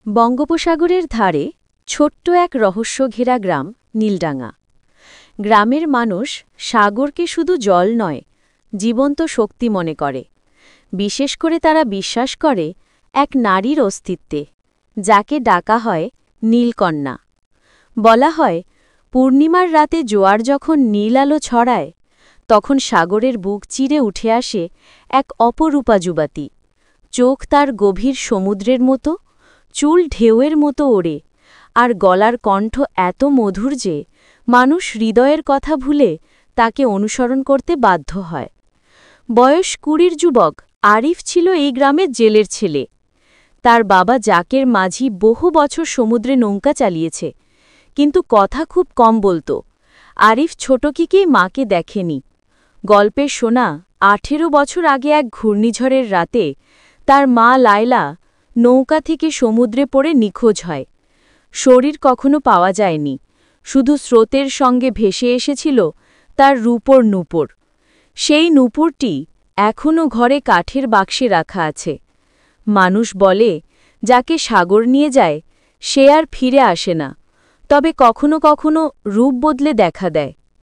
বঙ্গোপসাগরের ধারে ছোট্ট এক রহস্যঘেরা গ্রাম নীলডাঙা। গ্রামের মানুষ সাগরকে শুধু জল নয়, জীবন্ত শক্তি মনে করে। বিশেষ করে তারা বিশ্বাস করে এক নারীর অস্তিত্বে, যাকে ডাকা হয় নীলকন্যা। বলা হয়, পূর্ণিমার রাতে জোয়ার যখন নীল আলো ছড়ায়, তখন সাগরের বুক চিরে উঠে আসে এক অপরূপা যুবতী। চোখ তার গভীর সমুদ্রের মতো, চুল ঢেউয়ের মতো ওড়ে, আর গলার কণ্ঠ এত মধুর যে মানুষ হৃদয়ের কথা ভুলে তাকে অনুসরণ করতে বাধ্য হয়। বয়স 20-র যুবক আরিফ ছিল এই গ্রামের জেলের ছেলে। তার বাবা জাকের মাঝি বহু বছর সমুদ্রে নৌকা চালিয়েছে, কিন্তু কথা খুব কম বলত। আরিফ ছোটকিকেই মাকে দেখেনি। গল্পে শোনা 18 বছর আগে এক ঘূর্ণিঝড়ের রাতে তার মা লায়লা নৌকা থেকে সমুদ্রে পড়ে নিখোঁজ হয়। শরীর কখনো পাওয়া যায়নি, শুধু স্রোতের সঙ্গে ভেসে এসেছিল তার রূপোর নূপুর। সেই নূপুরটি এখনও ঘরে কাঠের বাক্সে রাখা আছে। মানুষ বলে, যাকে সাগর নিয়ে যায় সে আর ফিরে আসে না, তবে কখনো কখনো রূপ বদলে দেখা দেয়।